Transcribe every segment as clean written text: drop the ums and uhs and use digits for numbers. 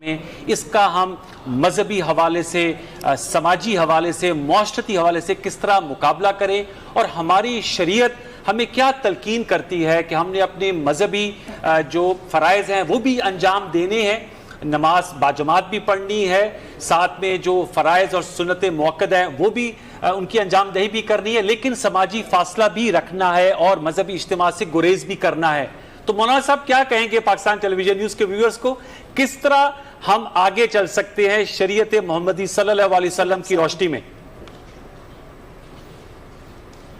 میں اس کا ہم مذہبی حوالے سے، سماجی حوالے سے، معاشرتی حوالے سے کس طرح مقابلہ کریں، اور ہماری شریعت ہمیں کیا تلقین کرتی ہے کہ ہم نے اپنے مذہبی جو فرائض ہیں وہ بھی انجام دینے ہیں، نماز باجماعت بھی پڑھنی ہے، ساتھ میں جو فرائض اور سنت موقد ہیں وہ بھی ان کی انجام دہی بھی کرنی ہے، لیکن سماجی فاصلہ بھی رکھنا ہے اور مذہبی اجتماع سے گریز بھی کرنا ہے۔ تو مولانا صاحب کیا کہیں گے پاکستان ٹیلی ویژن نیوز کے ویورز کو، کس طرح ہم آگے چل سکتے ہیں شریعت محمدی صلی اللہ علیہ وسلم کی روشنی میں؟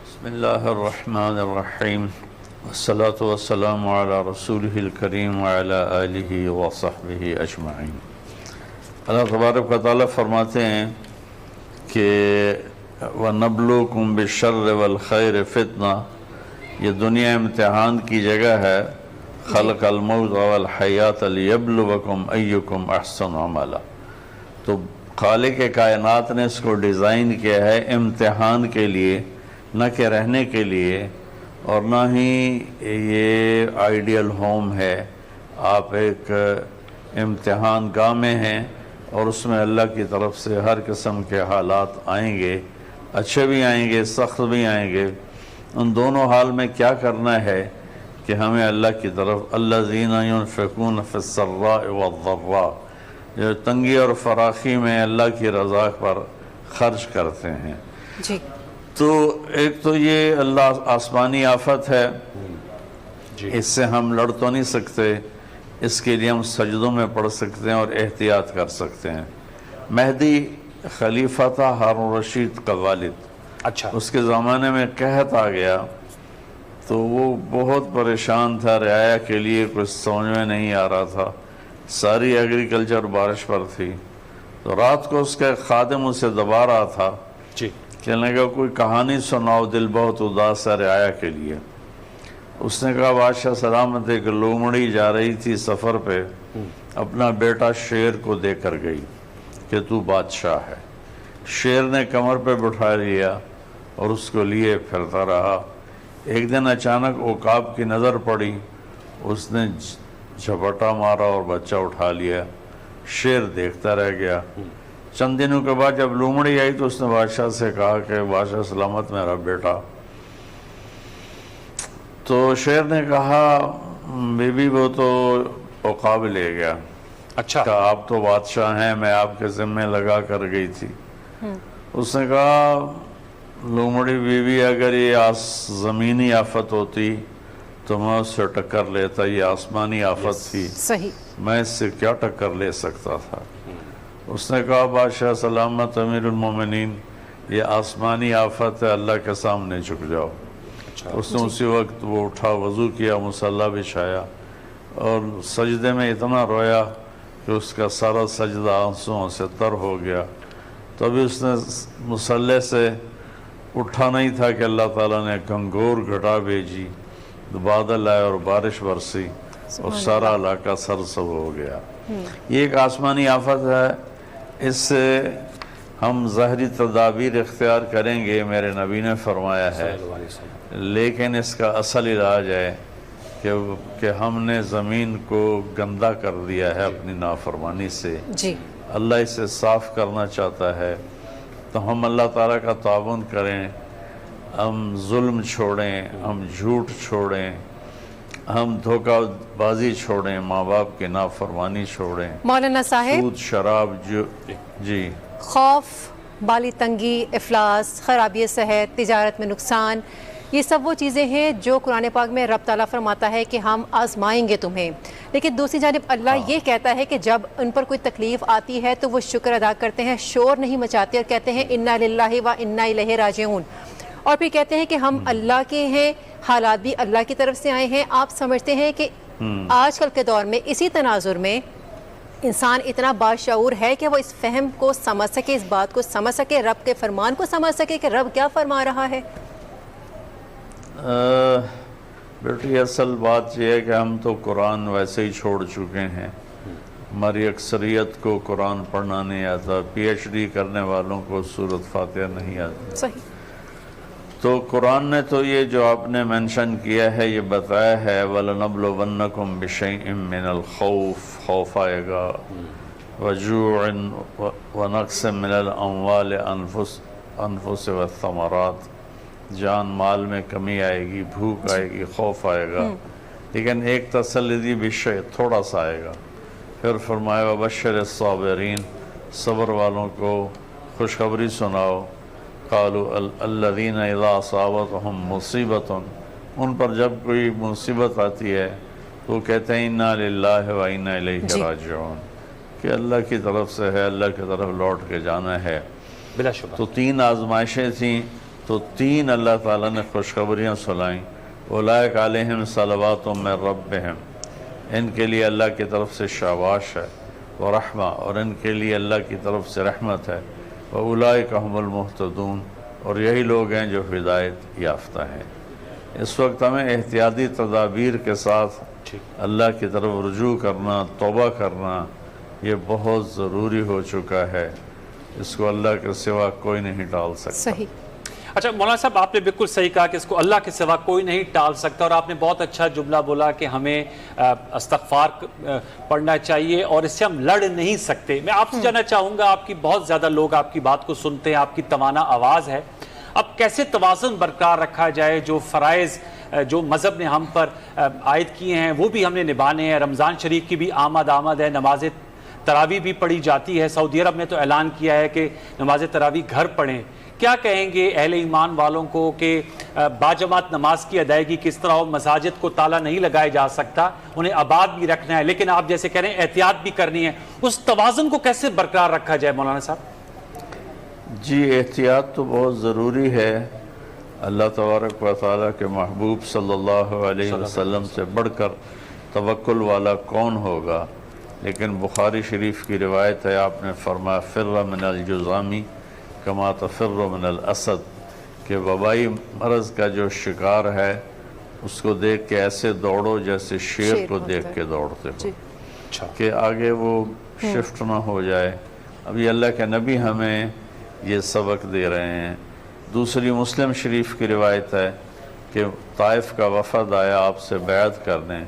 بسم اللہ الرحمن الرحیم، والصلاة والسلام علی رسولہ الکریم وعلی آلہ وصحبہ اجمعین۔ اللہ تبارک و تعالیٰ فرماتے ہیں کہ وَنَبْلُوكُمْ بِالشَّرِّ وَالْخَيْرِ فِتْنَةً، یہ دنیا امتحان کی جگہ ہے، خلق الموت والحیات لیبلوکم ایکم احسن عملا۔ تو خالق کائنات نے اس کو ڈیزائن کیا ہے امتحان کے لیے، نہ کہ رہنے کے لیے، اور نہ ہی یہ آئیڈیل ہوم ہے۔ آپ ایک امتحان گاہ میں ہیں اور اس میں اللہ کی طرف سے ہر قسم کے حالات آئیں گے، اچھے بھی آئیں گے، سخت بھی آئیں گے۔ ان دونوں حال میں کیا کرنا ہے کہ ہمیں اللہ کی طرف الذین ينفقون فی السراء والضراء، جو تنگی اور فراخی میں اللہ کی رضا پر خرچ کرتے ہیں۔ جی تو ایک تو یہ اللہ آسمانی آفت ہے، اس سے ہم لڑ تو نہیں سکتے، اس کے لیے ہم سجدوں میں پڑھ سکتے ہیں اور احتیاط کر سکتے ہیں۔ مہدی خلیفہ تھا ہارون رشید کا والد، اچھا، اس کے زمانے میں قحط آ گیا تو وہ بہت پریشان تھا، رعایا کے لیے کچھ سمجھ میں نہیں آ رہا تھا، ساری ایگریکلچر بارش پر تھی۔ تو رات کو اس کا خادم اسے دبا رہا تھا، جی، کہنے لگا کوئی کہانی سناؤ، دل بہت اداس ہے رعایا کے لیے۔ اس نے کہا بادشاہ سلامت، ایک لومڑی جا رہی تھی سفر پہ، اپنا بیٹا شیر کو دے کر گئی کہ تو بادشاہ ہے۔ شیر نے کمر پہ بٹھا لیا اور اس کو لیے پھرتا رہا۔ ایک دن اچانک عقاب کی نظر پڑی، اس نے جھپٹا مارا اور بچہ اٹھا لیا۔ شیر دیکھتا رہ گیا۔ چند دنوں کے بعد جب لومڑی آئی تو اس نے بادشاہ سے کہا کہ بادشاہ سلامت میرا بیٹا۔ تو شیر نے کہا بی بی وہ تو عقاب لے گیا۔ اچھا، کہا آپ تو بادشاہ ہیں، میں آپ کے ذمہ لگا کر گئی تھی۔ اس نے کہا لومڑی بیوی اگر یہ زمینی آفت ہوتی تو میں اس سے ٹکر لیتا، یہ آسمانی آفت تھی، صحیح، میں اس سے کیا ٹکر لے سکتا تھا۔ اس نے کہا بادشاہ سلامت امیر المومنین، یہ آسمانی آفت ہے، اللہ کے سامنے جھک جاؤ۔ اس نے اسی وقت وہ اٹھا، وضو کیا، مصلی بچھایا اور سجدے میں اتنا رویا کہ اس کا سارا سجدہ آنسوؤں سے تر ہو گیا۔ تو ابھی اس نے مصلی سے اٹھا نہیں تھا کہ اللہ تعالیٰ نے گھنگور گھٹا بھیجی، بادل آئے اور بارش برسی اور سارا علاقہ سرسبز ہو گیا۔ یہ ایک آسمانی آفت ہے، اس سے ہم ظاہری تدابیر اختیار کریں گے، میرے نبی نے فرمایا ہے، لیکن اس کا اصل علاج ہے کہ ہم نے زمین کو گندا کر دیا ہے اپنی نافرمانی سے۔ جی، اللہ اسے صاف کرنا چاہتا ہے، تو ہم اللہ تعالیٰ کا تعاون کریں، ہم ظلم چھوڑیں، ہم جھوٹ چھوڑیں، ہم دھوکہ بازی چھوڑیں، ماں باپ کی نافرمانی چھوڑیں، مولانا صاحب، سود شراب جی خوف، بالی تنگی، افلاس، خرابی صحت، تجارت میں نقصان، یہ سب وہ چیزیں ہیں جو قرآن پاک میں رب تعالیٰ فرماتا ہے کہ ہم آزمائیں گے تمہیں، لیکن دوسری جانب اللہ یہ کہتا ہے کہ جب ان پر کوئی تکلیف آتی ہے تو وہ شکر ادا کرتے ہیں، شور نہیں مچاتے اور کہتے ہیں انا للہ و انا الیہ راجعون، اور پھر کہتے ہیں کہ ہم اللہ کے ہیں، حالات بھی اللہ کی طرف سے آئے ہیں۔ آپ سمجھتے ہیں کہ آج کل کے دور میں اسی تناظر میں انسان اتنا باشعور ہے کہ وہ اس فہم کو سمجھ سکے، اس بات کو سمجھ سکے، رب کے فرمان کو سمجھ سکے کہ رب کیا فرما رہا ہے؟ بیٹی اصل بات یہ ہے کہ ہم تو قرآن ویسے ہی چھوڑ چکے ہیں، ہماری اکثریت کو قرآن پڑھنا نہیں آتا، پی ایچ ڈی کرنے والوں کو سورۃ فاتحہ نہیں آتی۔ صحیح، تو قرآن نے تو یہ جو آپ نے مینشن کیا ہے یہ بتایا ہے وَلَنَبْلُوَنَّكُمْ بِشَيْءٍ مِّنَ الْخَوْفِ، خوف آئے گا، وجوع ونقص من الاموال انفس والثمرات، جان مال میں کمی آئے گی، بھوک آئے گی، خوف آئے گا، لیکن ایک تسلی دی بشیء، تھوڑا سا آئے گا۔ پھر فرمایا وبشر الصابرین، صبر والوں کو خوشخبری سناؤ۔ قالوا الذین اذا اصابتهم مصیبت، ان پر جب کوئی مصیبت آتی ہے تو کہتے ہیں انا للہ و انا الیہ راجعون، کہ اللہ کی طرف سے ہے، اللہ کی طرف لوٹ کے جانا ہے۔ بلا شبہ تو 3 آزمائشیں تھیں، تو 3 اللہ تعالیٰ نے خوشخبریاں سنائیں۔ اولئک علیہم صلوات من ربہم، ان کے لیے اللہ کی طرف سے شاباش ہے، ورحمہ، اور ان کے لیے اللہ کی طرف سے رحمت ہے، واولئک هم المہتدون، اور یہی لوگ ہیں جو ہدایت یافتہ ہیں۔ اس وقت ہمیں احتیاطی تدابیر کے ساتھ اللہ کی طرف رجوع کرنا، توبہ کرنا، یہ بہت ضروری ہو چکا ہے۔ اس کو اللہ کے سوا کوئی نہیں ٹال سکتا۔ صحیح۔ اچھا مولانا صاحب، آپ نے بالکل صحیح کہا کہ اس کو اللہ کے سوا کوئی نہیں ٹال سکتا، اور آپ نے بہت اچھا جملہ بولا کہ ہمیں استغفار پڑھنا چاہیے اور اس سے ہم لڑ نہیں سکتے۔ میں آپ سے جاننا چاہوں گا، آپ کی بہت زیادہ لوگ آپ کی بات کو سنتے ہیں، آپ کی توانا آواز ہے، اب کیسے توازن برقرار رکھا جائے؟ جو فرائض جو مذہب نے ہم پر عائد کیے ہیں وہ بھی ہم نے نبھانے ہیں، رمضان شریف کی بھی آمد ہے، نماز تراویح بھی پڑھی جاتی ہے، سعودی عرب نے تو اعلان کیا ہے کہ نماز تراویح گھر پڑھیں۔ کیا کہیں گے اہل ایمان والوں کو کہ باجماعت نماز کی ادائیگی کس طرح ہو؟ مساجد کو تالا نہیں لگایا جا سکتا، انہیں آباد بھی رکھنا ہے، لیکن آپ جیسے کہہ رہے ہیں احتیاط بھی کرنی ہے، اس توازن کو کیسے برقرار رکھا جائے مولانا صاحب؟ جی احتیاط تو بہت ضروری ہے۔ اللہ تبارک و تعالیٰ کے محبوب صلی اللہ علیہ وسلم سے بڑھ کر توکل والا کون ہوگا؟ لیکن بخاری شریف کی روایت ہے، آپ نے فرمایا فر من الجذام کما تفر من الاسد، کہ وبائی مرض کا جو شکار ہے اس کو دیکھ کے ایسے دوڑو جیسے شیر کو دیکھ کے دوڑتے ہو، کہ آگے وہ شفٹ نہ ہو جائے۔ اب یہ اللہ کے نبی ہمیں یہ سبق دے رہے ہیں۔ دوسری مسلم شریف کی روایت ہے کہ طائف کا وفد آیا آپ سے بیعت کرنے،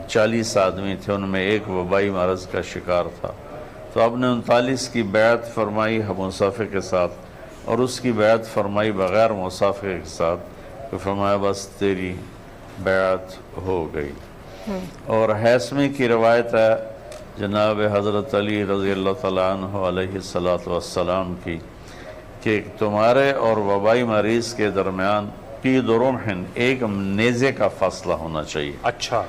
40 آدمی تھے، ان میں ایک وبائی مرض کا شکار تھا، تو آپ نے 39 کی بیعت فرمائی مصافحے کے ساتھ، اور اس کی بیعت فرمائی بغیر مصافحے کے ساتھ، تو فرمایا بس تیری بیعت ہو گئی۔ اور حیثمی کی روایت ہے جناب حضرت علی رضی اللہ تعالیٰ عنہ علیہ السلام کی، کہ تمہارے اور وبائی مریض کے درمیان قید و رمح، ایک نیزے کا فاصلہ ہونا چاہیے، اچھا،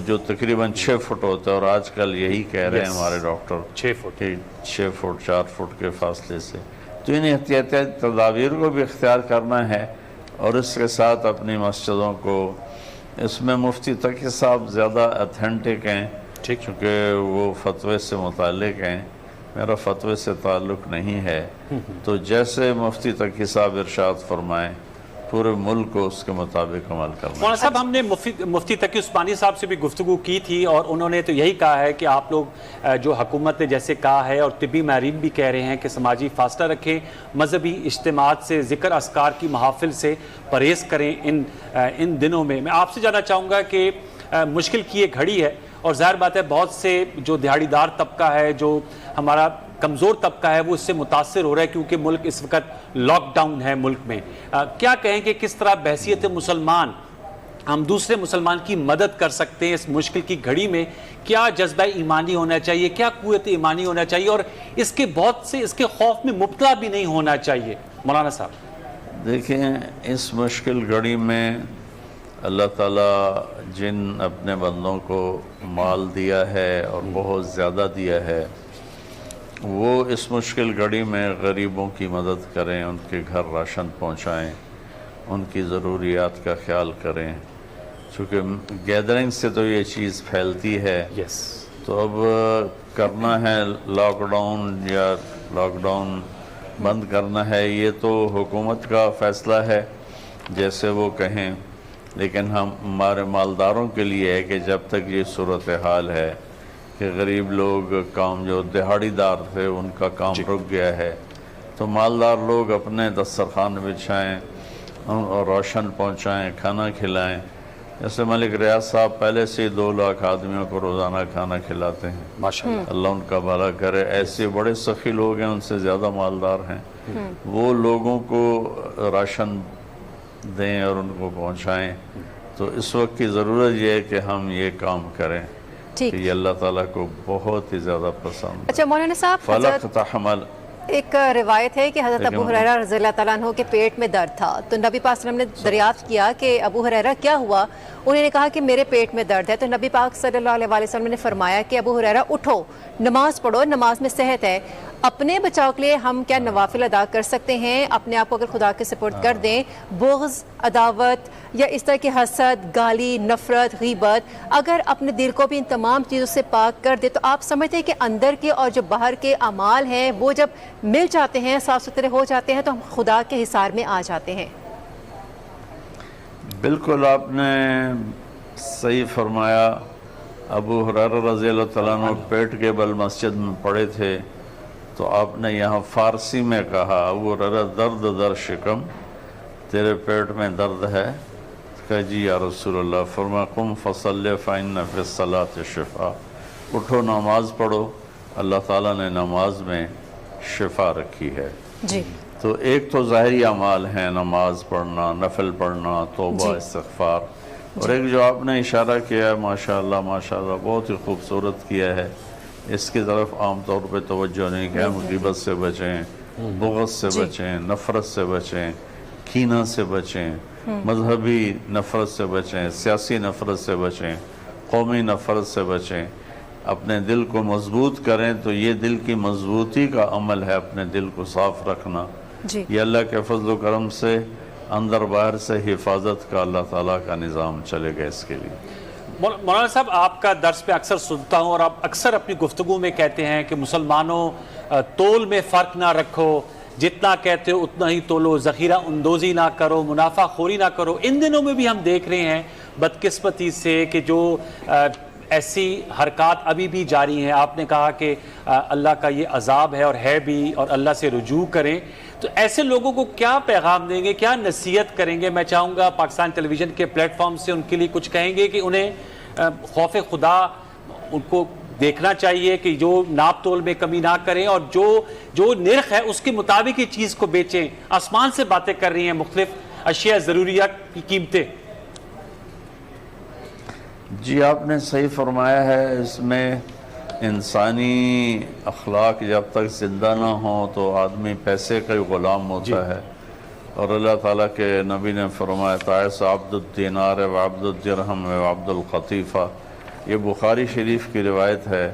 جو تقریباً 6 فٹ ہوتا ہے، اور آج کل یہی کہہ رہے ہیں ہمارے ڈاکٹر 6 فٹ، 6 فٹ 4 فٹ کے فاصلے سے۔ تو ان احتیاطی تدابیر کو بھی اختیار کرنا ہے، اور اس کے ساتھ اپنی مسجدوں کو، اس میں مفتی تقی صاحب زیادہ اتھینٹک ہیں، چونکہ وہ فتوے سے متعلق ہیں، میرا فتوے سے تعلق نہیں ہے، تو جیسے مفتی تقی صاحب ارشاد فرمائیں پورے ملک کو اس کے مطابق عمل کرنا۔ مولانا صاحب، ہم نے مفتی تقی عثمانی صاحب سے بھی گفتگو کی تھی، اور انہوں نے تو یہی کہا ہے کہ آپ لوگ جو حکومت نے جیسے کہا ہے، اور طبی ماہرین بھی کہہ رہے ہیں کہ سماجی فاصلہ رکھیں، مذہبی اجتماعات سے، ذکر اذکار کی محافل سے پرہیز کریں ان دنوں میں۔ میں آپ سے جاننا چاہوں گا کہ مشکل کی یہ گھڑی ہے، اور ظاہر بات ہے بہت سے جو دیہڑی دار طبقہ ہے، جو ہمارا کمزور طبقہ ہے، وہ اس سے متاثر ہو رہا ہے، کیونکہ ملک اس وقت لاک ڈاؤن ہے ملک میں۔ کیا کہیں کہ کس طرح بحیثیت مسلمان ہم دوسرے مسلمان کی مدد کر سکتے ہیں اس مشکل کی گھڑی میں؟ کیا جذبہ ایمانی ہونا چاہیے، کیا قوت ایمانی ہونا چاہیے، اور اس کے بہت سے اس کے خوف میں مبتلا بھی نہیں ہونا چاہیے؟ مولانا صاحب دیکھیں، اس مشکل گھڑی میں اللہ تعالیٰ جن اپنے بندوں کو مال دیا ہے اور بہت زیادہ دیا ہے، وہ اس مشکل گھڑی میں غریبوں کی مدد کریں، ان کے گھر راشن پہنچائیں، ان کی ضروریات کا خیال کریں، چونکہ گیدرنگ سے تو یہ چیز پھیلتی ہے۔ تو اب کرنا ہے لاک ڈاؤن یا لاک ڈاؤن بند کرنا ہے، یہ تو حکومت کا فیصلہ ہے جیسے وہ کہیں، لیکن ہمارے مالداروں کے لیے ہے کہ جب تک یہ صورتحال ہے کہ غریب لوگ کام، جو دہاڑی دار تھے ان کا کام رک گیا ہے، تو مالدار لوگ اپنے دسترخوان بچھائیں اور روشن پہنچائیں، کھانا کھلائیں، جیسے ملک ریاض صاحب پہلے سے 2 لاکھ آدمیوں کو روزانہ کھانا کھلاتے ہیں، ماشاءاللہ اللہ ان کا بھلا کرے۔ ایسے بڑے سخی لوگ ہیں، ان سے زیادہ مالدار ہیں، وہ لوگوں کو راشن دیں اور ان کو پہنچائیں۔ تو اس وقت کی ضرورت یہ ہے کہ ہم یہ کام کریں کہ یہ اللہ تعالیٰ کو بہت ہی زیادہ پسند ہے۔ اچھا مولانا صاحب، فلق تحمل، ایک روایت ہے کہ حضرت ابو ہریرہ رضی اللہ تعالیٰ عنہ کے پیٹ میں درد تھا، تو نبی پاک صلی اللہ علیہ وسلم نے دریافت کیا کہ ابو ہریرہ کیا ہوا؟ انہوں نے کہا کہ میرے پیٹ میں درد ہے، تو نبی پاک صلی اللہ علیہ وسلم نے فرمایا کہ ابو ہریرہ اٹھو، نماز پڑھو، نماز میں صحت ہے۔ اپنے بچاؤ کے لیے ہم کیا نوافل ادا کر سکتے ہیں؟ اپنے آپ کو اگر خدا کے سپرد کر دیں، بغض، عداوت یا اس طرح کی حسد، گالی، نفرت، غیبت، اگر اپنے دل کو بھی ان تمام چیزوں سے پاک کر دے، تو آپ سمجھتے ہیں کہ اندر کے اور جو باہر کے اعمال ہیں وہ جب مل جاتے ہیں، صاف ستھرے ہو جاتے ہیں، تو ہم خدا کے حصار میں آ جاتے ہیں؟ بالکل آپ نے صحیح فرمایا۔ ابو ہریرہ رضی اللہ تعالیٰ عنہ پیٹ کے بل مسجد میں پڑے تھے، تو آپ نے یہاں فارسی میں کہا، ابو ہریرہ درد در شکم، تیرے پیٹ میں درد ہے؟ کہا جی یا رسول اللہ۔ فرمایا قم فصلی فإن فی الصلاۃ شفا، اٹھو نماز پڑھو، اللہ تعالیٰ نے نماز میں شفا رکھی ہے۔ جی، تو ایک تو ظاہری اعمال ہیں، نماز پڑھنا، نفل پڑھنا، توبہ، استغفار، اور ایک جو آپ نے اشارہ کیا ہے ماشاءاللہ ماشاءاللہ بہت ہی خوبصورت کیا ہے، اس کی طرف عام طور پہ توجہ نہیں کہ ہم غیبت سے بچیں، بغض سے بچیں، نفرت سے بچیں، کینہ سے بچیں، مذہبی نفرت سے بچیں، سیاسی نفرت سے بچیں، قومی نفرت سے بچیں، اپنے دل کو مضبوط کریں۔ تو یہ دل کی مضبوطی کا عمل ہے، اپنے دل کو صاف رکھنا۔ جی، یہ اللہ کے فضل و کرم سے اندر باہر سے حفاظت کا اللہ تعالیٰ کا نظام چلے گا اس کے لیے۔ مولانا صاحب، آپ کا درس میں اکثر سنتا ہوں اور آپ اکثر اپنی گفتگو میں کہتے ہیں کہ مسلمانوں تول میں فرق نہ رکھو، جتنا کہتے ہو اتنا ہی تولو، ذخیرہ اندوزی نہ کرو، منافع خوری نہ کرو۔ ان دنوں میں بھی ہم دیکھ رہے ہیں بدقسمتی سے کہ جو ایسی حرکات ابھی بھی جاری ہیں۔ آپ نے کہا کہ اللہ کا یہ عذاب ہے اور ہے بھی، اور اللہ سے رجوع کریں۔ تو ایسے لوگوں کو کیا پیغام دیں گے، کیا نصیحت کریں گے؟ میں چاہوں گا پاکستان ٹیلی ویژن کے پلیٹ فارم سے ان کے لیے کچھ کہیں گے کہ انہیں خوف خدا ان کو دیکھنا چاہیے کہ جو ناپ تول میں کمی نہ کریں، اور جو نرخ ہے اس کے مطابق یہ چیز کو بیچیں۔ آسمان سے باتیں کر رہی ہیں مختلف اشیاء ضروریات کی قیمتیں۔ جی آپ نے صحیح فرمایا ہے، اس میں انسانی اخلاق جب تک زندہ نہ ہوں تو آدمی پیسے کا ہی غلام ہوتا ہے، اور اللہ تعالیٰ کے نبی نے فرمایا تعس عبد الدینار و عبد الدرہم و عبد القطیفہ۔ یہ بخاری شریف کی روایت ہے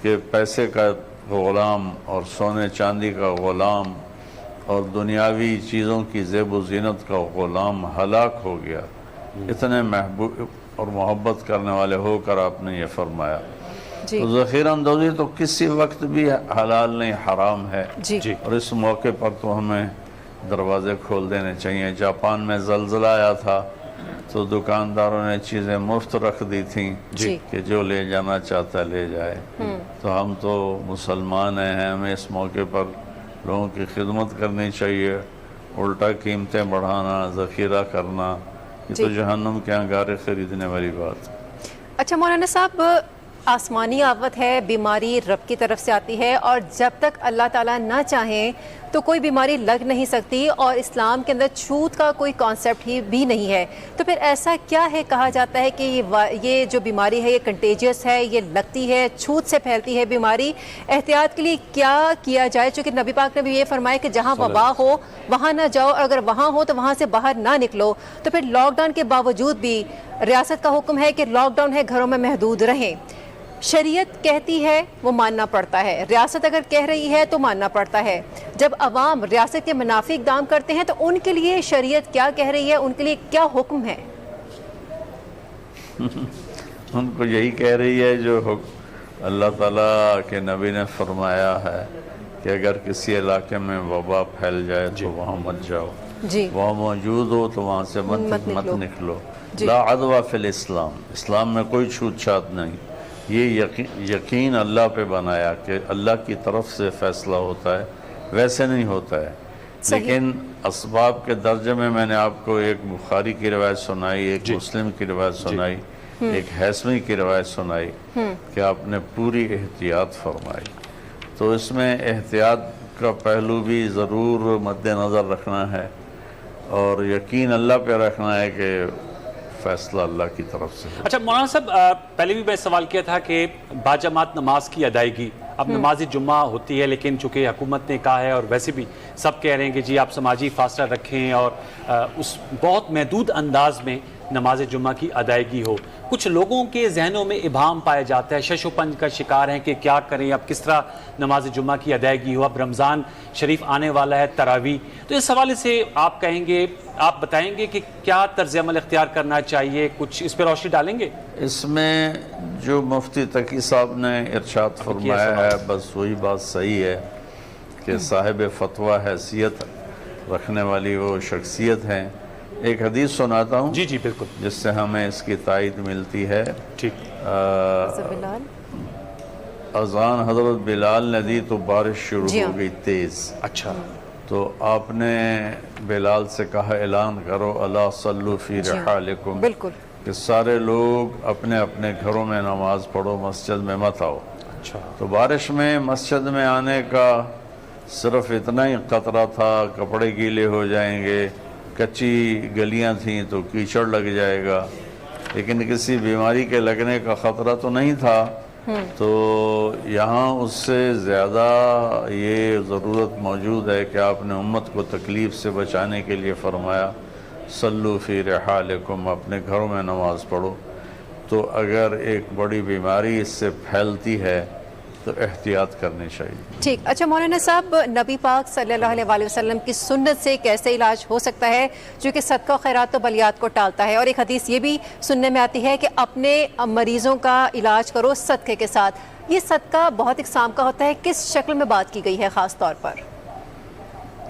کہ پیسے کا غلام اور سونے چاندی کا غلام اور دنیاوی چیزوں کی زیب و زینت کا غلام ہلاک ہو گیا۔ اتنے محبوب اور محبت کرنے والے ہو کر آپ نے یہ فرمایا۔ جی، تو ذخیرہ اندوزی تو کسی وقت بھی حلال نہیں، حرام ہے، جی، اور اس موقع پر تو ہمیں دروازے کھول دینے چاہیے۔ جاپان میں زلزلہ آیا تھا تو دکانداروں نے چیزیں مفت رکھ دی تھیں جی، کہ جو لے جانا چاہتا ہے لے جائے۔ تو ہم تو مسلمان ہیں، ہمیں اس موقع پر لوگوں کی خدمت کرنی چاہیے۔ الٹا قیمتیں بڑھانا، ذخیرہ کرنا، یہ تو جہنم کے انگارے خریدنے والی بات۔ اچھا مولانا صاحب، آسمانی آفت ہے، بیماری رب کی طرف سے آتی ہے، اور جب تک اللہ تعالیٰ نہ چاہیں تو کوئی بیماری لگ نہیں سکتی، اور اسلام کے اندر چھوت کا کوئی کانسیپٹ ہی بھی نہیں ہے۔ تو پھر ایسا کیا ہے کہا جاتا ہے کہ یہ جو بیماری ہے یہ کنٹیجیس ہے، یہ لگتی ہے، چھوت سے پھیلتی ہے بیماری؟ احتیاط کے لیے کیا کیا جائے؟ چونکہ نبی پاک نے بھی یہ فرمایا کہ جہاں وبا ہو وہاں نہ جاؤ، اور اگر وہاں ہو تو وہاں سے باہر نہ نکلو۔ تو پھر لاک ڈاؤن کے باوجود بھی ریاست کا حکم ہے کہ لاک ڈاؤن ہے، گھروں میں محدود رہیں۔ شریعت کہتی ہے وہ ماننا پڑتا ہے، ریاست اگر کہہ رہی ہے تو ماننا پڑتا ہے۔ جب عوام ریاست کے منافی اقدام کرتے ہیں تو ان کے لیے شریعت کیا کہہ رہی ہے، ان کے لیے کیا حکم ہے؟ ان کو یہی کہہ رہی ہے جو اللہ تعالیٰ کے نبی نے فرمایا ہے کہ اگر کسی علاقے میں وبا پھیل جائے تو وہاں مت جاؤ، جی، وہاں موجود ہو تو وہاں سے مت نکلو۔ جی، لا عدوہ فی الاسلام، اسلام میں کوئی چھوت چھات نہیں۔ یہ یقین اللہ پہ بنایا کہ اللہ کی طرف سے فیصلہ ہوتا ہے، ویسے نہیں ہوتا ہے لیکن اسباب کے درجے میں نے آپ کو ایک بخاری کی روایت سنائی، ایک مسلم کی روایت سنائی، ایک ہیثمی کی روایت سنائی کہ آپ نے پوری احتیاط فرمائی. تو اس میں احتیاط کا پہلو بھی ضرور مد نظر رکھنا ہے اور یقین اللہ پہ رکھنا ہے کہ فیصلہ اللہ کی طرف سے. اچھا مولانا صاحب، پہلے بھی میں سوال کیا تھا کہ باجماعت نماز کی ادائیگی، اب نماز جمعہ ہوتی ہے لیکن چونکہ حکومت نے کہا ہے اور ویسے بھی سب کہہ رہے ہیں کہ جی آپ سماجی فاصلہ رکھیں اور اس بہت محدود انداز میں نماز جمعہ کی ادائیگی ہو. کچھ لوگوں کے ذہنوں میں ابہام پایا جاتا ہے، شش و پنج کا شکار ہیں کہ کیا کریں، اب کس طرح نماز جمعہ کی ادائیگی ہو، اب رمضان شریف آنے والا ہے، تراویح. تو اس حوالے سے آپ کہیں گے، آپ بتائیں گے کہ کیا طرز عمل اختیار کرنا چاہیے، کچھ اس پہ روشنی ڈالیں گے؟ اس میں جو مفتی تقی صاحب نے ارشاد فرمایا ہے بس وہی بات صحیح ہے کہ صاحب فتویٰ حیثیت رکھنے والی وہ شخصیت ہیں. ایک حدیث سناتا ہوں جی بالکل، جس سے ہمیں اس کی تائید ملتی ہے. ٹھیک. اذان حضرت بلال نے دی تو بارش شروع ہو گئی تیز. اچھا. تو آپ نے بلال سے کہا اعلان کرو الا صلو فی رحالکم، بالکل، کہ سارے لوگ اپنے اپنے گھروں میں نماز پڑھو، مسجد میں مت آؤ. اچھا. تو بارش میں مسجد میں آنے کا صرف اتنا ہی خطرہ تھا، کپڑے گیلے ہو جائیں گے، کچی گلیاں تھیں تو کیچڑ لگ جائے گا، لیکن کسی بیماری کے لگنے کا خطرہ تو نہیں تھا. تو یہاں اس سے زیادہ یہ ضرورت موجود ہے کہ آپ نے امت کو تکلیف سے بچانے کے لیے فرمایا صلو فی رحالکم، اپنے گھروں میں نماز پڑھو. تو اگر ایک بڑی بیماری اس سے پھیلتی ہے تو احتیاط کرنی چاہیے. ٹھیک. اچھا مولانا صاحب، نبی پاک صلی اللہ علیہ وسلم کی سنت سے کیسے علاج ہو سکتا ہے جو کہ صدقہ و خیرات و بلیات کو ٹالتا ہے؟ اور ایک حدیث یہ بھی سننے میں آتی ہے کہ اپنے مریضوں کا علاج کرو صدقے کے ساتھ. یہ صدقہ بہت اقسام کا ہوتا ہے، کس شکل میں بات کی گئی ہے خاص طور پر؟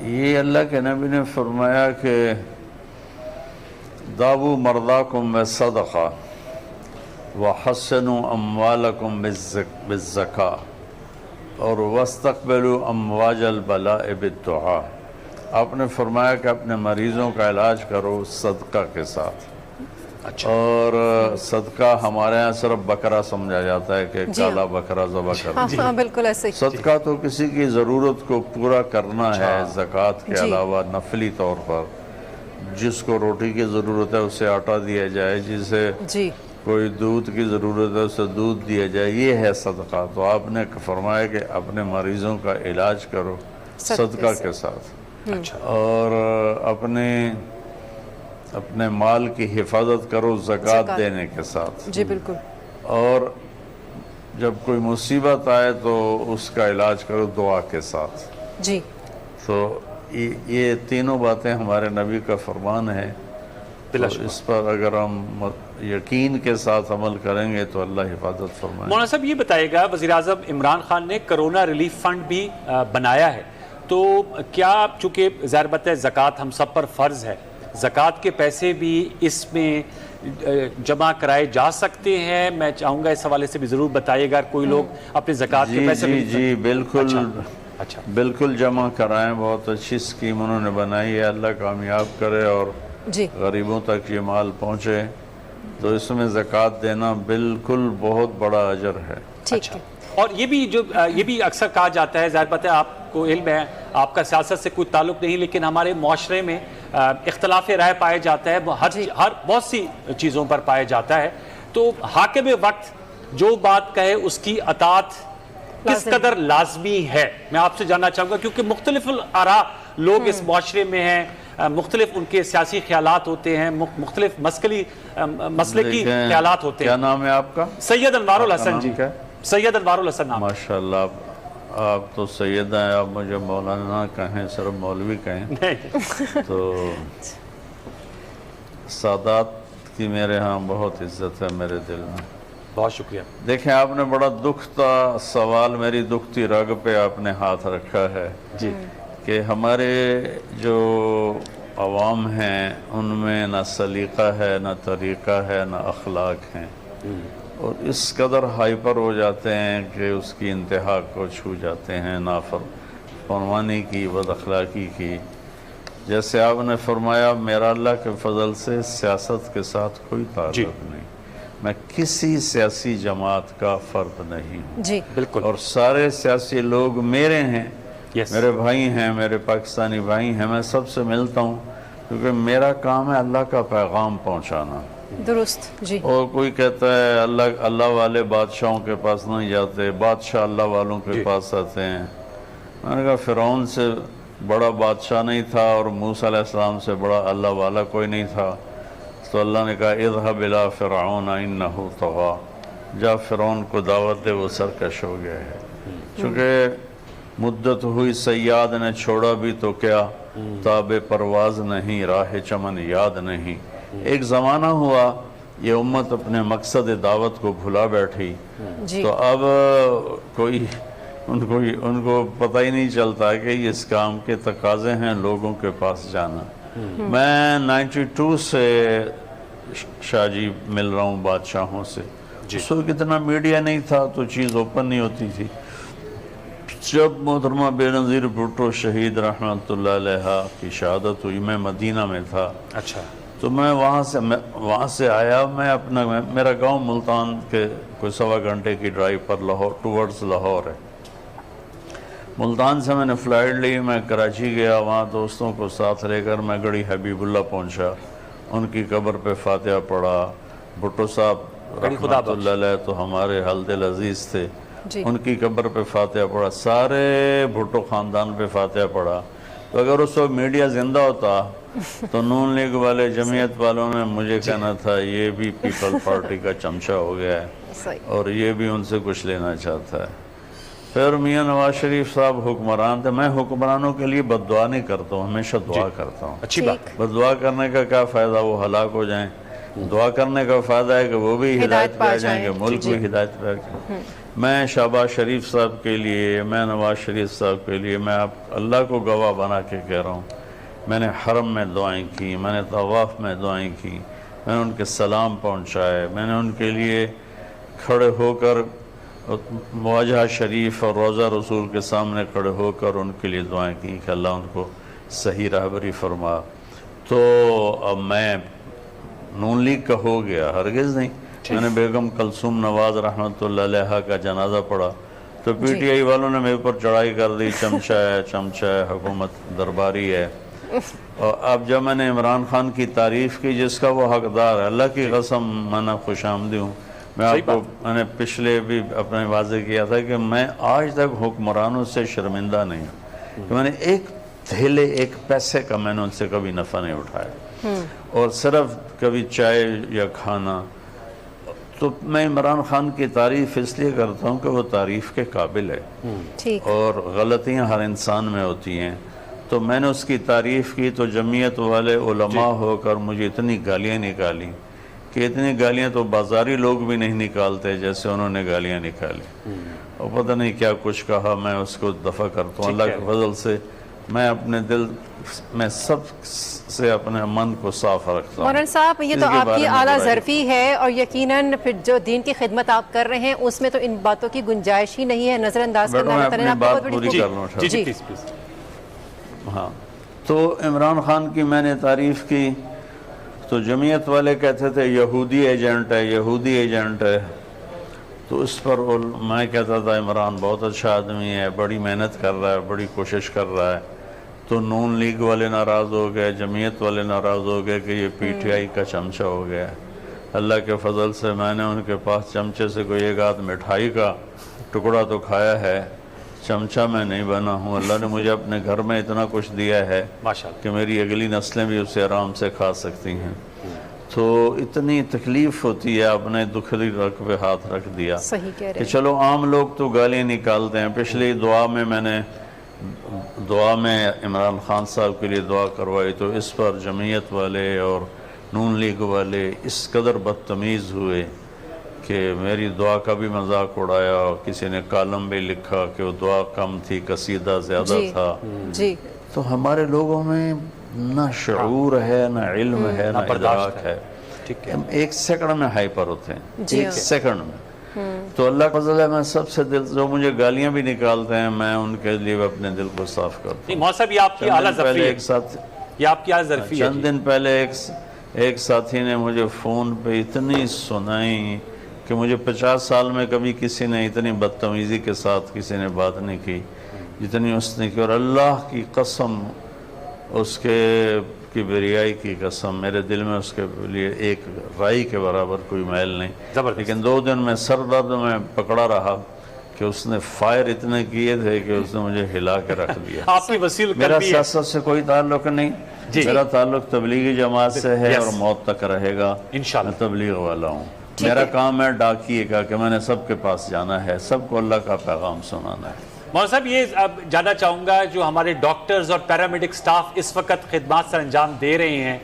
یہ اللہ کے نبی نے فرمایا کہ داووا مرضاکم بالصدقہ وحسنوا اموالکم بالزکاة اور واستقبلوا امواج البلاء بالدعاء. آپ نے فرمایا کہ اپنے مریضوں کا علاج کرو صدقہ کے ساتھ. اچھا. اور صدقہ ہمارے یہاں صرف بکرا سمجھا جاتا ہے کہ کالا بکرا ذبح کرنا. ہاں بالکل ایسے. صدقہ تو کسی کی ضرورت کو پورا کرنا ہے زکوٰۃ کے علاوہ نفلی طور پر. جس کو روٹی کی ضرورت ہے اسے آٹا دیا جائے، جسے کوئی دودھ کی ضرورت ہے اسے دودھ دیا جائے، یہ ہے صدقہ. تو آپ نے فرمایا کہ اپنے مریضوں کا علاج کرو صدقہ کے ساتھ، اور اپنے مال کی حفاظت کرو زکوٰۃ دینے کے ساتھ. جی بالکل. اور جب کوئی مصیبت آئے تو اس کا علاج کرو دعا کے ساتھ. جی. تو یہ تینوں باتیں ہمارے نبی کا فرمان ہے. اس پر اگر ہم یقین کے ساتھ عمل کریں گے تو اللہ حفاظت فرمائے. مولانا صاحب یہ بتائے گا، وزیر اعظم عمران خان نے کرونا ریلیف فنڈ بھی بنایا ہے، تو کیا چونکہ ظاہر بات ہے زکوٰۃ ہم سب پر فرض ہے، زکوٰۃ کے پیسے بھی اس میں جمع کرائے جا سکتے ہیں؟ میں چاہوں گا اس حوالے سے بھی ضرور بتائیے گا. کوئی لوگ اپنے زکوٰۃ کے پیسے جی بالکل اچھا بالکل جمع کرائیں. بہت اچھی اسکیم انہوں نے بنائی ہے، اللہ کامیاب کرے اور غریبوں تک یہ مال پہنچے. تو اس میں زکوٰۃ دینا بالکل بہت بڑا اجر ہے. ٹھیک ہے. اور یہ بھی اکثر کہا جاتا ہے، ظاہر بات ہے آپ کو علم ہے، آپ کا سیاست سے کوئی تعلق نہیں، لیکن ہمارے معاشرے میں اختلاف رائے پایا جاتا ہے، ہر بہت سی چیزوں پر پایا جاتا ہے. تو حاکم وقت جو بات کہے اس کی اطاعت کس قدر لازمی ہے، میں آپ سے جاننا چاہوں گا، کیونکہ مختلف آراء لوگ اس معاشرے میں ہیں، مختلف ان کے سیاسی خیالات ہوتے ہیں، مختلف مسلکی خیالات ہوتے ہیں. کیا نام ہے آپ کا؟ سید انوار الحسن. جی سید انوار الحسن نام. ماشاءاللہ آپ تو سید ہیں، آپ مجھے مولانا کہیں، صرف مولوی کہیں. تو سادات کی میرے ہاں بہت عزت ہے میرے دل میں. بہت شکریہ. دیکھیں آپ نے بڑا دکھتا سوال، میری دکھتی رگ پہ آپ نے ہاتھ رکھا ہے. جی. کہ ہمارے جو عوام ہیں ان میں نہ سلیقہ ہے، نہ طریقہ ہے، نہ اخلاق ہیں، اور اس قدر ہائپر ہو جاتے ہیں کہ اس کی انتہا کو چھو جاتے ہیں، نافرمانی کی، بد اخلاقی کی. جیسے آپ نے فرمایا میرا اللہ کے فضل سے سیاست کے ساتھ کوئی تعلق نہیں، میں کسی سیاسی جماعت کا فرد نہیں ہوں جی بالکل، اور سارے سیاسی لوگ میرے ہیں، Yes. میرے بھائی ہیں، میرے پاکستانی بھائی ہیں، میں سب سے ملتا ہوں کیونکہ میرا کام ہے اللہ کا پیغام پہنچانا۔ درست جی اور کوئی کہتا ہے اللہ والے بادشاہوں کے پاس نہیں جاتے، بادشاہ اللہ والوں کے پاس آتے ہیں۔ میں نے کہا فرعون سے بڑا بادشاہ نہیں تھا اور موسیٰ علیہ السلام سے بڑا اللہ والا کوئی نہیں تھا، تو اللہ نے کہا اذهب الى فرعون انه طغى، جا فرعون کو دعوت دے، وہ سرکش ہو گیا ہے۔ چونکہ مدت ہوئی سیاد نے چھوڑا بھی تو کیا، تاب پرواز نہیں، راہ چمن یاد نہیں۔ ایک زمانہ ہوا یہ امت اپنے مقصد دعوت کو بھلا بیٹھی، جی تو اب کوئی ان کو پتہ ہی نہیں چلتا کہ اس کام کے تقاضے ہیں لوگوں کے پاس جانا۔ میں 92 سے شاہ جی مل رہا ہوں بادشاہوں سے، اس وقت اتنا میڈیا نہیں تھا تو چیز اوپن نہیں ہوتی تھی۔ جب محترمہ بے نظیر بھٹو شہید رحمۃ اللہ علیہ کی شہادت ہوئی، میں مدینہ میں تھا، اچھا تو میں وہاں سے آیا، میرا گاؤں ملتان کے کوئی 1.25 گھنٹے کی ڈرائیو پر ٹورڈز لاہور ہے۔ ملتان سے میں نے فلائٹ لی، میں کراچی گیا، وہاں دوستوں کو ساتھ لے کر میں گڑھی حبیب اللہ پہنچا، ان کی قبر پہ فاتحہ پڑھا۔ بھٹو صاحب رحمۃ اللہ علیہ تو ہمارے حل دل عزیز تھے، ان کی قبر پہ فاتحہ پڑھا، سارے بھٹو خاندان پہ فاتحہ پڑھا۔ تو اگر اس وقت میڈیا زندہ ہوتا تو نون لیگ والے جمعیت والوں نے مجھے کہنا تھا یہ بھی پیپل پارٹی کا چمچہ ہو گیا ہے اور یہ بھی ان سے کچھ لینا چاہتا ہے۔ پھر میاں نواز شریف صاحب حکمران تھے، میں حکمرانوں کے لیے بد دعا نہیں کرتا ہوں، ہمیشہ دعا کرتا ہوں۔ اچھی بات، بد دعا کرنے کا کیا فائدہ، وہ ہلاک ہو جائیں۔ دعا کرنے کا فائدہ ہے کہ وہ بھی ہدایت پہ آ جائیں گے، ملک بھی ہدایت پہ آ جائیں۔ میں شہباز شریف صاحب کے لیے، میں نواز شریف صاحب کے لیے، میں اللہ کو گواہ بنا کے کہہ رہا ہوں، میں نے حرم میں دعائیں کی، میں نے طواف میں دعائیں کی، میں نے ان کے سلام پہنچائے، میں نے ان کے لیے کھڑے ہو کر مواجہ شریف اور روضہ رسول کے سامنے کھڑے ہو کر ان کے لیے دعائیں کی کہ اللہ ان کو صحیح راہبری فرما۔ تو اب میں نون لیگ کا ہو گیا؟ ہرگز نہیں۔ میں نے بیگم کلثوم نواز رحمۃ اللہ علیہ کا جنازہ پڑھا تو پی ٹی آئی والوں نے میرے اوپر چڑھائی کر دی، چمچہ ہے، حکومت درباری ہے۔ اور اب جب میں نے عمران خان کی تعریف کی جس کا وہ حقدار ہے، اللہ کی قسم میں نے خوش آمدی ہوں۔ میں نے پچھلے بھی اپنے واضح کیا تھا کہ میں آج تک حکمرانوں سے شرمندہ نہیں ہوں کہ میں نے ایک تھیلے ایک پیسے کا میں نے ان سے کبھی نفع نہیں اٹھایا، اور صرف کبھی چائے یا کھانا۔ تو میں عمران خان کی تعریف اس لیے کرتا ہوں کہ وہ تعریف کے قابل ہے، اور غلطیاں ہر انسان میں ہوتی ہیں۔ تو میں نے اس کی تعریف کی تو جمعیت والے علماء ہو کر مجھے اتنی گالیاں نکالی کہ اتنی گالیاں تو بازاری لوگ بھی نہیں نکالتے جیسے انہوں نے گالیاں نکالی، اور پتہ نہیں کیا کچھ کہا۔ میں اس کو دفع کرتا ہوں اللہ کے فضل سے، میں اپنے دل میں سب سے اپنے من کو صاف رکھتا ہوں۔ مولانا صاحب یہ تو آپ کی اعلیٰ ظرفی ہے، اور یقیناً پھر جو دین کی خدمت آپ کر رہے ہیں اس میں تو ان باتوں کی گنجائش ہی نہیں ہے، نظر انداز کرنا میں اپنی بات پوری کر لوں۔ ہاں، تو عمران خان کی میں نے تعریف کی تو جمعیت والے کہتے تھے یہودی ایجنٹ ہے، یہودی ایجنٹ ہے۔ تو اس پر میں کہتا تھا عمران بہت اچھا آدمی ہے، بڑی محنت کر رہا ہے، بڑی کوشش کر رہا ہے۔ تو نون لیگ والے ناراض ہو گئے، جمعیت والے ناراض ہو گئے کہ یہ پی ٹی آئی کا چمچہ ہو گیا ہے۔ اللہ کے فضل سے میں نے ان کے پاس چمچے سے کوئی ایک آدھ مٹھائی کا ٹکڑا تو کھایا ہے، چمچہ میں نہیں بنا ہوں۔ اللہ نے مجھے اپنے گھر میں اتنا کچھ دیا ہے کہ میری اگلی نسلیں بھی اسے آرام سے کھا سکتی ہیں۔ تو اتنی تکلیف ہوتی ہے، اپنے دکھلی رگ پہ ہاتھ رکھ دیا کہ چلو عام لوگ تو گالیاں نکالتے ہیں۔ پچھلی دعا میں عمران خان صاحب کے لیے دعا کروائی تو اس پر جمعیت والے اور نون لیگ والے اس قدر بدتمیز ہوئے کہ میری دعا کا بھی مذاق اڑایا، اور کسی نے کالم بھی لکھا کہ وہ دعا کم تھی، قصیدہ زیادہ تھا۔ تو ہمارے لوگوں میں نہ شعور ہے، نہ علم ہے، نہ ادراک ہے، ہم ایک سیکنڈ میں ہائپر ہوتے ہیں، ایک سیکنڈ میں۔ تو اللہ کا فضل ہے، میں سب سے دل جو مجھے گالیاں بھی نکالتے ہیں میں ان کے لیے اپنے دل کو صاف کرتا ہوں۔ مولانا صاحب یہ آپ کی اعلیٰ ظرفی ہے۔ ایک ساتھ یہ آپ کی ظرفی ہے؟ چند دن پہلے ایک ساتھی نے مجھے فون پہ اتنی سنائی کہ مجھے 50 سال میں کبھی کسی نے اتنی بدتمیزی کے ساتھ کسی نے بات نہیں کی جتنی اس نے کی، اور اللہ کی قسم، اس کے کبریائی کی قسم، میرے دل میں اس کے لیے ایک رائی کے برابر کوئی میل نہیں، لیکن 2 دن میں سر درد میں پکڑا رہا کہ اس نے فائر اتنے کیے تھے کہ اس نے مجھے ہلا کے رکھ دیا۔ آپ کی وسیل میرا سیاست سے کوئی تعلق نہیں، میرا تعلق تبلیغی جماعت سے ہے اور موت تک رہے گا، میں تبلیغ والا ہوں۔ میرا کام ہے ڈاکیے کا کہ میں نے سب کے پاس جانا ہے، سب کو اللہ کا پیغام سنانا ہے۔ مولانا صاحب یہ اب جاننا چاہوں گا جو ہمارے ڈاکٹرز اور پیرامیڈک سٹاف اس وقت خدمات سر انجام دے رہے ہیں،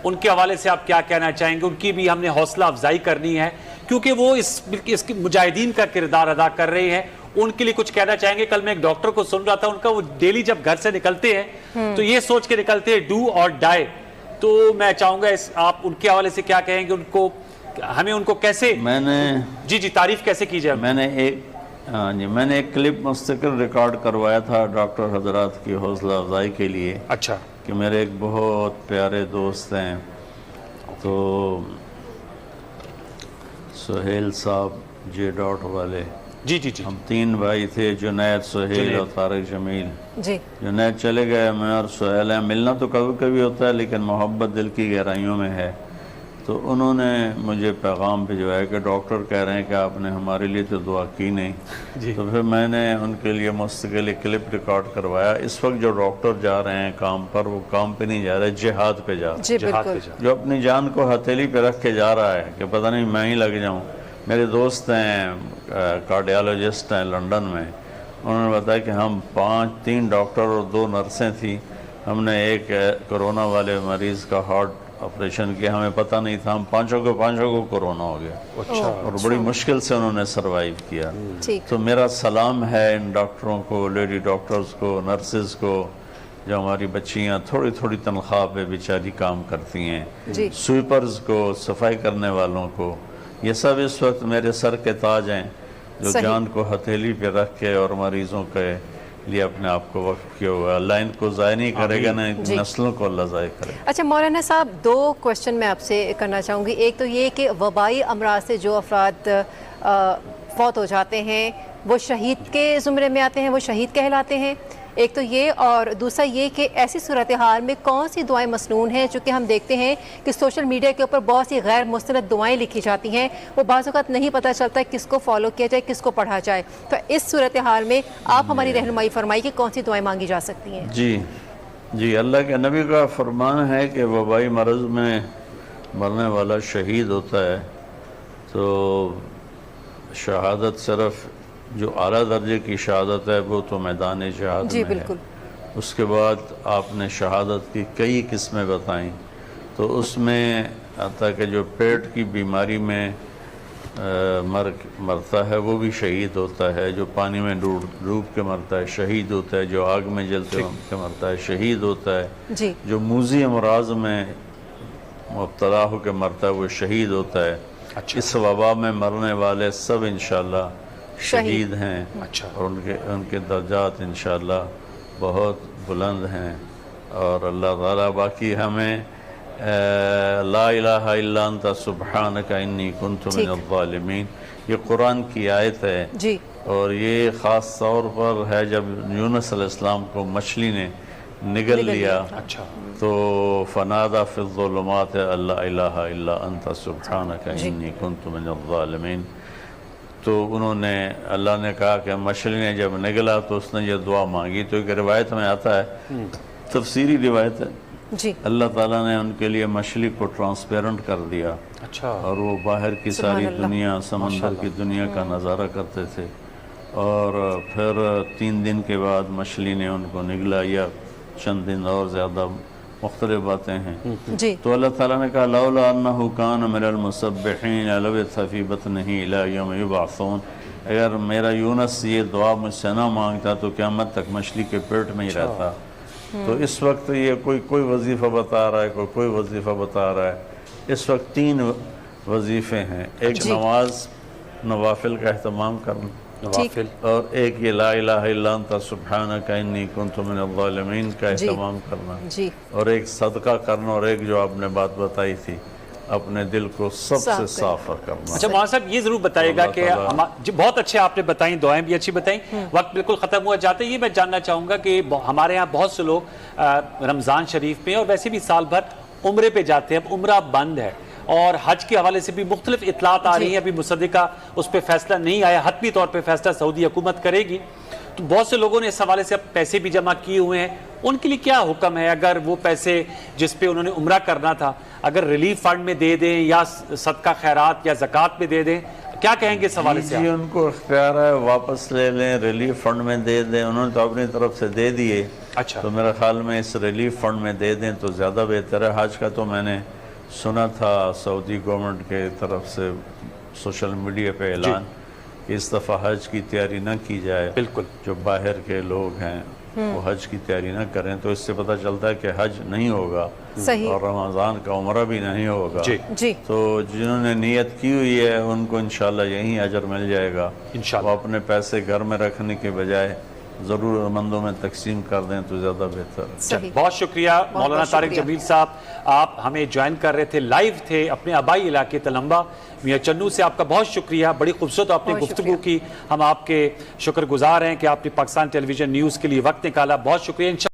ان کے حوالے سے آپ کیا کہنا چاہیں گے؟ ان کی بھی ہم نے حوصلہ افزائی کرنی ہے کیونکہ وہ اس کی مجاہدین کا کردار ادا کر رہے ہیں، ان کے لیے کچھ کہنا چاہیں گے؟ کل میں ایک ڈاکٹر کو سن رہا تھا، ان کا وہ ڈیلی جب گھر سے نکلتے ہیں تو یہ سوچ کے نکلتے ہیں ڈو اور ڈائی، تو میں چاہوں گا آپ ان کے حوالے سے کیا کہیں گے؟ ہمیں ان کو کیسے جی تعریف کیسے کی جائے؟ میں نے ایک کلپ مستقل ریکارڈ کروایا تھا ڈاکٹر حضرات کی حوصلہ افزائی کے لیے، اچھا، کہ میرے ایک بہت پیارے دوست ہیں، تو سہیل صاحب جے ڈاٹ والے، جی ہم 3 بھائی تھے، جنید، سہیل اور طارق جمیل۔ جی جنید چلے گئے، میں اور سہیل ہیں، ملنا تو کبھی کبھی ہوتا ہے لیکن محبت دل کی گہرائیوں میں ہے۔ تو انہوں نے مجھے پیغام بھجوایا کہ ڈاکٹر کہہ رہے ہیں کہ آپ نے ہمارے لیے تو دعا کی نہیں، تو پھر میں نے ان کے لیے مستقل ایک کلپ ریکارڈ کروایا۔ اس وقت جو ڈاکٹر جا رہے ہیں کام پر، وہ کام پہ نہیں جا رہے، جہاد پہ جا رہے ہیں، جو اپنی جان کو ہتھیلی پہ رکھ کے جا رہا ہے کہ پتہ نہیں میں ہی لگ جاؤں۔ میرے دوست ہیں کارڈیالوجسٹ ہیں لنڈن میں، انہوں نے بتایا کہ ہم 3 ڈاکٹر اور 2 نرسیں تھیں، ہم نے ایک کرونا والے مریض کا ہارٹ آپریشن کیا، ہمیں پتہ نہیں تھا، ہم 5 کو کرونا ہو گیا، اور بڑی مشکل سے انہوں نے سروائیو کیا۔ تو میرا سلام ہے ان ڈاکٹروں کو، لیڈی ڈاکٹرز کو، نرسز کو، جو ہماری بچیاں تھوڑی تھوڑی تنخواہ پہ بیچاری کام کرتی ہیں، سویپرز کو، صفائی کرنے والوں کو، یہ سب اس وقت میرے سر کے تاج ہیں، جو جان کو ہتھیلی پہ رکھ کے اور مریضوں کے لیے اپنے آپ کو وقف کیا ہوا ہے۔ اللہ ان کو ضائع نہیں کرے گا، نہ نسلوں کو اللہ ضائع کرے گا۔ اچھا مولانا صاحب، 2 کوشچن میں آپ سے کرنا چاہوں گی۔ ایک تو یہ کہ وبائی امراض سے جو افراد فوت ہو جاتے ہیں وہ شہید کے زمرے میں آتے ہیں، وہ شہید کہلاتے ہیں، ایک تو یہ، اور دوسرا یہ کہ ایسی صورتحال میں کون سی دعائیں مسنون ہیں؟ چونکہ ہم دیکھتے ہیں کہ سوشل میڈیا کے اوپر بہت سی غیر مستند دعائیں لکھی جاتی ہیں، وہ بعض اوقات نہیں پتہ چلتا کس کو فالو کیا جائے، کس کو پڑھا جائے، تو اس صورتحال میں آپ ہماری رہنمائی فرمائی کہ کون سی دعائیں مانگی جا سکتی ہیں؟ جی اللہ کے نبی کا فرمان ہے کہ وبائی مرض میں مرنے والا شہید ہوتا ہے تو شہادت صرف جو اعلیٰ درجے کی شہادت ہے وہ تو میدان جہاد میں ہے۔ اس کے بعد آپ نے شہادت کی کئی قسمیں بتائیں، تو اس میں آتا ہے کہ جو پیٹ کی بیماری میں مرتا ہے وہ بھی شہید ہوتا ہے، جو پانی میں ڈوب کے مرتا ہے شہید ہوتا ہے، جو آگ میں جلتے کے مرتا ہے شہید ہوتا ہے، جو موذی امراض میں مبتلا ہو کے مرتا ہے وہ شہید ہوتا ہے۔ اس وبا میں مرنے والے سب انشاءاللہ شہید ہیں، اور ان کے درجات انشاءاللہ بہت بلند ہیں، اور اللہ تعالیٰ باقی ہمیں لا الہ الا انت سبحانک انی کنت من الظالمین، یہ قرآن کی آیت ہے، اور یہ خاص طور پر ہے جب یونس علیہ السلام کو مچھلی نے نگل لیا تو فنادا فی الظلمات لا الہ الا انت سبحانک انی کنت من الظالمین، تو انہوں نے اللہ نے کہا کہ مچھلی نے جب نگلا تو اس نے یہ دعا مانگی، تو ایک روایت میں آتا ہے، تفسیری روایت ہے، اللہ تعالیٰ نے ان کے لیے مچھلی کو ٹرانسپیرنٹ کر دیا، اور وہ باہر کی ساری دنیا، سمندر کی دنیا کا نظارہ کرتے تھے، اور پھر 3 دن کے بعد مچھلی نے ان کو نگلا، یا چند دن اور زیادہ مختلف باتیں ہیں، تو اللہ تعالیٰ نے کہا لولا انہ کان من المسبحین لبث فی بطنہ الی یوم یبعثون، اگر میرا یونس یہ دعا مجھ سے نہ مانگتا تو قیامت تک مچھلی کے پیٹ میں ہی رہتا۔ تو اس وقت یہ کوئی وظیفہ بتا رہا ہے، کوئی وظیفہ بتا رہا ہے، اس وقت 3 وظیفے ہیں، ایک نماز نوافل کا اہتمام کرنا، نوافل اور ایک یہ لا الہ الا انت سبحانک انی کنت من الظالمین کا اہتمام کرنا، جی اور ایک صدقہ کرنا، اور ایک جو آپ نے بات بتائی تھی اپنے دل کو سب سے صاف کرنا۔ اچھا مولانا صاحب یہ ضرور بتائے گا کہ جی بہت اچھے آپ نے بتائیں، دعائیں بھی اچھی بتائیں، وقت بالکل ختم ہوا جاتا ہے۔ یہ میں جاننا چاہوں گا کہ ہمارے ہاں بہت سے لوگ رمضان شریف میں اور ویسے بھی سال بھر عمرے پہ جاتے ہیں، اب عمرہ بند ہے، اور حج کے حوالے سے بھی مختلف اطلاعات آ رہی ہیں، ابھی مصدقہ اس پہ فیصلہ نہیں آیا، حتمی طور پہ فیصلہ سعودی حکومت کرے گی، تو بہت سے لوگوں نے اس حوالے سے اب پیسے بھی جمع کیے ہوئے ہیں، ان کے لیے کیا حکم ہے؟ اگر وہ پیسے جس پہ انہوں نے عمرہ کرنا تھا اگر ریلیف فنڈ میں دے دیں یا صدقہ خیرات یا زکوٰۃ میں دے دیں، کیا کہیں گے اس حوالے سے؟ جی ان کو اختیار ہے، واپس لے لیں، ریلیف فنڈ میں دے دیں، انہوں نے تو اپنی طرف سے دے دیے، اچھا تو میرے خیال میں اس ریلیف فنڈ میں دے دیں تو زیادہ بہتر ہے۔ حج کا تو میں نے سنا تھا سعودی گورنمنٹ کے طرف سے سوشل میڈیا پہ اعلان کہ اس دفعہ حج کی تیاری نہ کی جائے، بالکل جو باہر کے لوگ ہیں وہ حج کی تیاری نہ کریں، تو اس سے پتہ چلتا ہے کہ حج نہیں ہوگا صحیح، اور رمضان کا عمرہ بھی نہیں ہوگا۔ جی جی تو جنہوں نے نیت کی ہوئی ہے ان کو انشاءاللہ یہیں اجر مل جائے گا، انشاءاللہ۔ وہ اپنے پیسے گھر میں رکھنے کے بجائے ضرورت مندوں میں تقسیم کر دیں تو زیادہ بہتر ہے۔ صحیح، بہت شکریہ مولانا طارق شکریہ۔ جمیل صاحب، آپ ہمیں جوائن کر رہے تھے، لائیو تھے اپنے آبائی علاقے تلمبہ میاں چنو سے، آپ کا بہت شکریہ، بڑی خوبصورت آپ نے بہت گفتگو شکریہ۔ کی، ہم آپ کے شکر گزار ہیں کہ آپ نے پاکستان ٹیلی ویژن نیوز کے لیے وقت نکالا، بہت شکریہ۔